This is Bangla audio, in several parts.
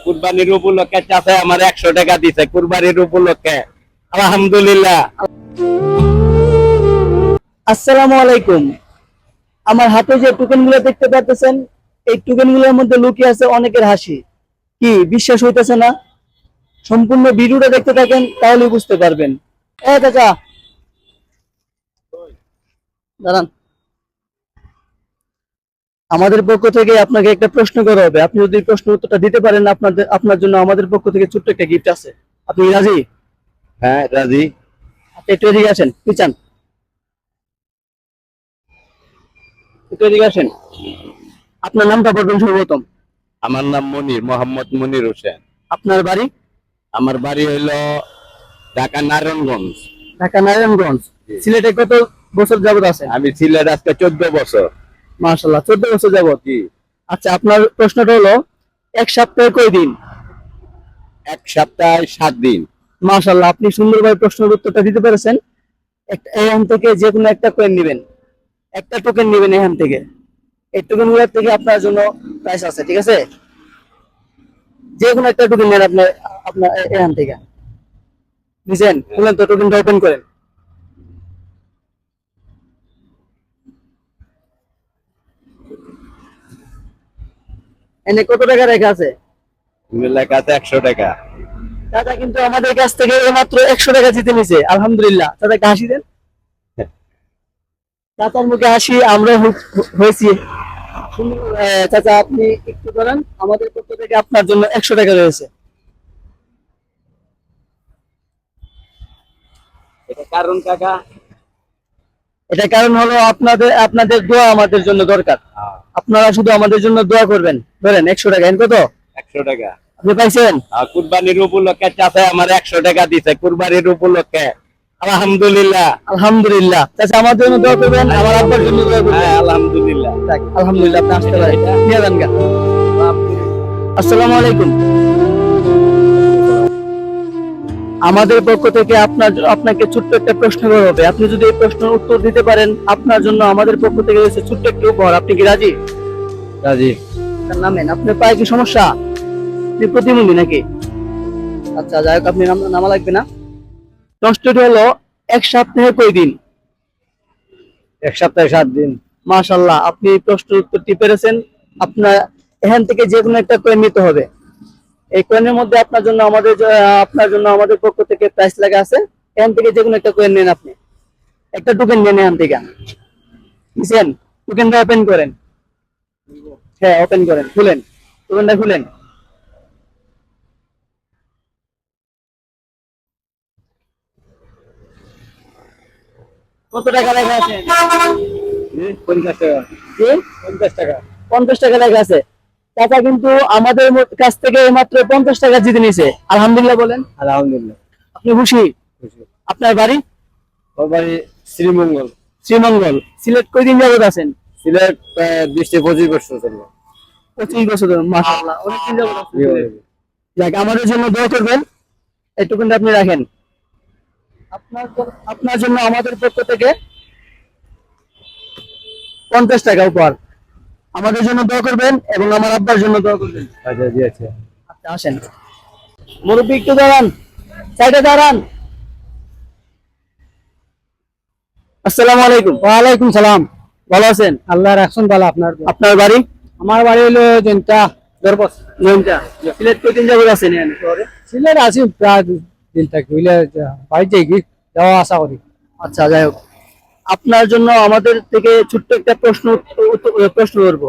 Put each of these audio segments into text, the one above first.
কুরবানির উপলক্ষে চাচা আমার 100 টাকা দিছে কুরবানির উপলক্ষে। আলহামদুলিল্লাহ। আসসালামু আলাইকুম। আমার হাতে যে টোকেন গুলো দেখতে পাচ্ছেন, এই টোকেন গুলোর মধ্যে লুকিয়ে আছে অনেকের হাসি। কি বিশ্বাস হইতেছে না? সম্পূর্ণ ভিডিওটা দেখতে থাকেন, তাহলে বুঝতে পারবেন। চাচা দাঁড়ান, আমাদের পক্ষ থেকে আপনাকে একটা প্রশ্ন করা হবে। আপনি যদি প্রশ্ন উত্তরটা দিতে পারেন, আপনার জন্য আমাদের পক্ষ থেকে ছোট্ট একটা গিফট আছে। আপনি রাজি? হ্যাঁ রাজি। আপনি একটু এদিকে আসেন, কি চান? একটু এদিকে আসেন। আপনার নামটা বলবেন সর্বপ্রথম। আমার নাম মনির, মোহাম্মদ মনির হোসেন। আপনার বাড়ি? আমার বাড়ি হইল ঢাকা নারায়ণগঞ্জ। ঢাকা নারায়ণগঞ্জ। সিলেটে কত বছর যাবত আছেন? আমি সিলেট আজকে 14 বছর। মাশাআল্লাহ, 14 বছর যাবত। আচ্ছা, আপনার প্রশ্নটা হলো, এক সপ্তাহে কয় দিন? 1 সপ্তাহে 7 দিন। মাশাআল্লাহ, আপনি সুন্দরভাবে প্রশ্নের উত্তরটা দিতে পেরেছেন। এখান থেকে যে কোনো একটা কয়েন নেবেন, একটা টোকেন নেবেন এখান থেকে। এই টোকেনগুলোর থেকে আপনার জন্য প্রাইস আছে, ঠিক আছে? যে কোনো একটা টোকেন নেন আপনার আপনার এখান থেকে। বুঝছেন? খুলেন তো, টোকেনটা ওপেন করেন। এনে কত টাকা রেখা আছে? লেখাতে 100 টাকা। দাদা কিন্তু আমাদের কাছ থেকে মাত্র 100 টাকা জিতে নিছে। আলহামদুলিল্লাহ। দাদা একটা হাসি দেন। চাচার মুখে হাসি, আমরা হয়েছি। চাচা আপনি একটু করেন, আমাদের পক্ষ থেকে আপনার জন্য 100 টাকা রয়েছে। এটা কারণ কাকা? এটা কারণ হলো আপনাদের দোয়া আমাদের জন্য দরকার। আপনারা শুধু আমাদের জন্য দোয়া করবেন। ধরেন 100 টাকা। এন কত? 100 টাকা। আপনি পাইছেন? কুরবানির উপলক্ষে চাচা আমার 100 টাকা দিছে কুরবানির উপলক্ষে। আলহামদুলিল্লাহ। আলহামদুলিল্লাহ। চাচা আমার জন্য দোয়া করবেন, আমার আব্বার জন্য দোয়া করবেন। হ্যাঁ আলহামদুলিল্লাহ। আলহামদুলিল্লাহ, আপনি আসতে পারেন। নিয়ে যান গা। আসসালামু আলাইকুম। আমাদের পক্ষ থেকে আপনাকে ছোট্ট একটা প্রশ্ন করা হবে। আপনি যদি এই প্রশ্নের উত্তর দিতে পারেন, আপনার জন্য আমাদের পক্ষ থেকে রয়েছে ছোট্ট একটু উপহার। আপনি কি রাজি? রাজি। নামেন। আপনার পায়ে কি সমস্যা? আপনি প্রতিবন্ধী নাকি? আচ্ছা, যাই হোক, আপনি নামা লাগবে না। প্রশ্নটি হলো, এক সপ্তাহে কয় দিন? 1 সপ্তাহে 7 দিন। মাশাআল্লাহ, আপনি এই প্রশ্নের উত্তরটি পেরেছেন। আপনার এখান থেকে যে কোনো একটা কয়েন নিতে হবে। এই কয়েনের মধ্যে আপনার জন্য আমাদের পক্ষ থেকে প্রাইস লাগা আছে। এখান থেকে যে কোনো একটা কয়েন নেন। আপনি একটা টোকেন নেন এখান থেকে। বুঝছেন? টোকেনটা ওপেন করেন। হ্যাঁ, ওপেন করেন, খুলেন টোকেনটা, খুলেন। কত টাকা লেখা আছে? 50 টাকা। কি? 50 টাকা। 50 টাকা লেখা আছে। টাকা কিন্তু আমাদের কাছ থেকে মাত্র 50 টাকা জিতে নিছে। আলহামদুলিল্লাহ বলেন। আলহামদুলিল্লাহ। আপনি খুশি? আপনার বাড়ি? ওর বাড়ি শ্রীমঙ্গল। শ্রীমঙ্গল। সিলেট কয়দিন যাবত আছেন? সিলেট 20-25 বছর চলবে। 25 বছর। মাশাআল্লাহ, অনেকদিন যাবত আছেন। যাক, আমাদের জন্য দোয়া করবেন। এইটুকুনটা আপনি রাখেন। আপনার জন্য আমাদের পক্ষ থেকে 50 টাকা উপহার। আমাদের জন্য দোয়া করবেন এবং আমার আব্বার জন্য দোয়া করবেন। আচ্ছা জি আচ্ছা। আচ্ছা, আসেন। মুরব্বী একটু দাঁড়ান, সাইডে দাঁড়ান। আসসালামু আলাইকুম। ওয়ালাইকুম সালাম। ভালো আছেন? আল্লাহ রাখছেন ভালো। আপনার বাড়ি? আমার বাড়ি হলো জেনটা, দরবস। জেনটা। সিলেট কয়দিন যাবত আছেন এখানে শহরে? সিলেট আছি প্রায় 2 দিন থেকে। বাড়িতে যাওয়া আসা করি। আচ্ছা, যাই হোক, আপনার জন্য আমাদের থেকে ছোট্ট একটা প্রশ্ন করবো।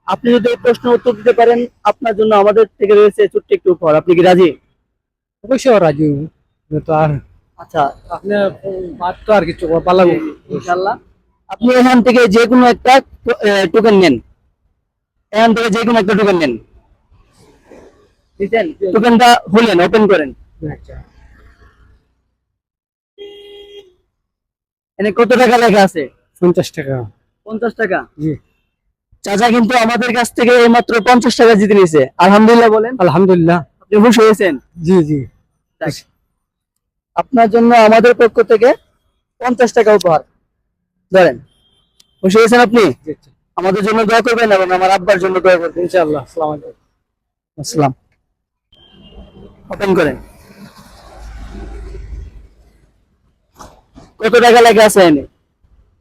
আপনি যদি এই প্রশ্ন উত্তর দিতে পারেন, আপনার জন্য আমাদের থেকে রয়েছে ছোট্ট একটু উপহার। আপনি কি রাজি? অবশ্যই রাজি। তো আর আচ্ছা, আপনার বাদ তো আর কিছু ভালো লাগবে ইনশাআল্লাহ। আপনি এখান থেকে যে কোনো একটা টোকেন নেন। এখান থেকে যে কোনো একটা টোকেন নেন। বুঝছেন? টোকেনটা খুলেন, ওপেন করেন। আচ্ছা, এনে কত টাকা লেখা আছে? 50 টাকা। 50 টাকা? জি। চাচা কিন্তু আমাদের কাছ থেকে মাত্র 50 টাকা জিতে নিয়েছে। আলহামদুলিল্লাহ বলেন। আলহামদুলিল্লাহ। আপনি খুশি হয়েছেন? জি জি। আপনার জন্য আমাদের পক্ষ থেকে 50 টাকা উপহার। ধরেন। খুশি হয়েছেন আপনি? আমাদের জন্য দোয়া করবেন এবং আমার আব্বার জন্য দোয়া করবেন ইনশাআল্লাহ। আসসালামু আলাইকুম। আসসালাম। ওপেন করেন। কত টাকা লাগে আছে এনে?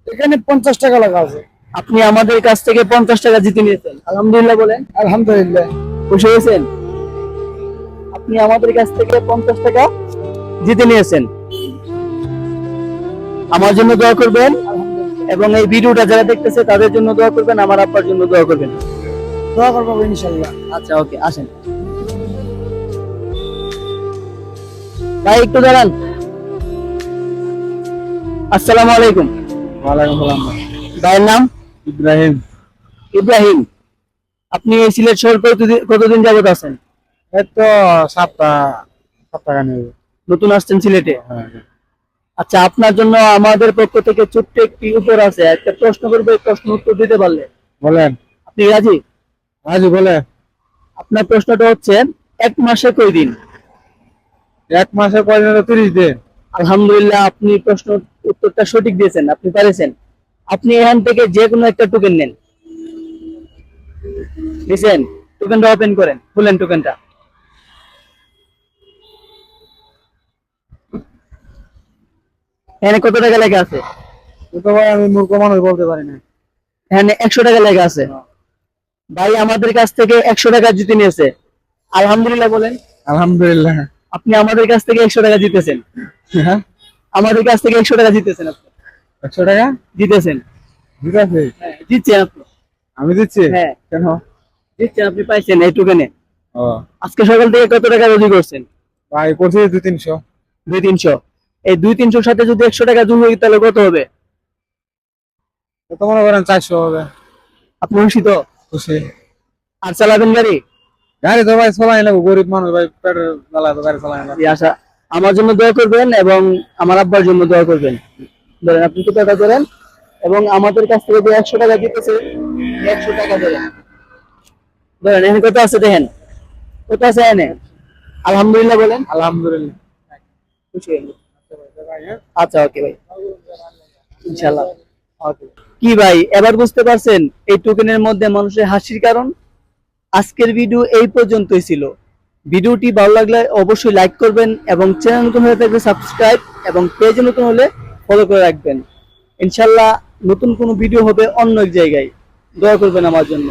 এখানে 50 টাকা লাগা আছে। আপনি আমাদের কাছ থেকে 50 টাকা জিতে নিয়েছেন, আলহামদুলিল্লাহ বলেন। আলহামদুলিল্লাহ। খুশি হয়েছেন? আপনি আমাদের কাছ থেকে 50 টাকা জিতে নিয়েছেন। আমার জন্য দোয়া করবেন এবং এই ভিডিওটা যারা দেখতেছে তাদের জন্য দোয়া করবেন, আমার আব্বার জন্য দোয়া করবেন। দোয়া করবো ইনশাআল্লাহ। আচ্ছা ওকে, আসেন ভাই, একটু দাঁড়ান। আসসালামু আলাইকুম। ওয়ালাইকুম সালাম। ভাইয়ের নাম? ইব্রাহিম। ইব্রাহিম। আপনি এই সিলেট শহর কতদিন যাবত আছেন? এই তো সপ্তাহ নেবে। নতুন আসছেন সিলেটে? হ্যাঁ। আচ্ছা, আপনার জন্য আমাদের পক্ষ থেকে ছোট্ট একটি উপর আছে, একটা প্রশ্ন করবো, এই প্রশ্ন উত্তর দিতে পারলে। বলেন। আপনি রাজি? রাজি বলে। আপনার প্রশ্নটা হচ্ছে, এক মাসে কয় দিন? এক মাসে কয়দিন? 30 দিন। আলহামদুলিল্লাহ, আপনি প্রশ্ন উত্তরটা সঠিক দিয়েছেন, আপনি পারেছেন। আপনি এখান থেকে যে কোনো একটা টোকেন নেন। দিয়েছেন? টোকেনটা ওপেন করেন, খুলেন টোকেনটা। এখানে কত টাকা লেখা আছে? তো ভাই আমি মূর্খ মানুষ, বলতে পারি না। এখানে 100 টাকা লেখা আছে। ভাই আমাদের কাছ থেকে 100 টাকা জিতে নিয়েছে, আলহামদুলিল্লাহ বলেন। আলহামদুলিল্লাহ। আপনি আমাদের কাছ থেকে 100 টাকা জিতেছেন। হ্যাঁ, আমাদের কাছ থেকে 100 টাকা জিতেছেন আপনি। 100 টাকা জিতেছেন। ঠিক আছে। হ্যাঁ, জিতছেন আপনি। আমি দিচ্ছি। হ্যাঁ, কেন? জিতছেন, আপনি পাইছেন এই টোকেনে। ও আজকে সকাল থেকে কত টাকা রোজি করছেন? ভাই করছি 200-300। 200-300। এই 200-300 সাথে যদি 100 টাকা যোগ হয় তাহলে কত হবে? তো মনে করেন 400 হবে। আপনি খুশি তো? খুশি। আর চালাবেন গাড়ি? গাড়ি তো ভাই চালাই না, গরিব মানুষ ভাই, পেটের জ্বালা তো গাড়ি চালাই না। জি, আশা আমার জন্য দোয়া করবেন এবং আমার আব্বার জন্য দোয়া করবেন। ধরেন আপনি টাকা করেন এবং আমাদের কাছ থেকে যে 100 টাকা দিতেছে, 100 টাকা ধরেন। ধরেন এখানে কত আছে দেখেন, কত আছে এখানে? আলহামদুলিল্লাহ বলেন। আলহামদুলিল্লাহ। খুশি হইনি? আচ্ছা ওকে ভাই, ইনশাআল্লাহ। ওকে। কি ভাই, এবার বুঝতে পারছেন এই টোকেনের মধ্যে মানুষের হাসির কারণ? আজকের ভিডিও এই পর্যন্তই ছিল। ভিডিওটি ভালো লাগলে অবশ্যই লাইক করবেন এবং চ্যানেল নতুন হয়ে থাকলে সাবস্ক্রাইব এবং পেজে নতুন হলে ফলো করে রাখবেন। ইনশাআল্লাহ নতুন কোনো ভিডিও হবে অন্য এক জায়গায়। দোয়া করবেন আমার জন্য।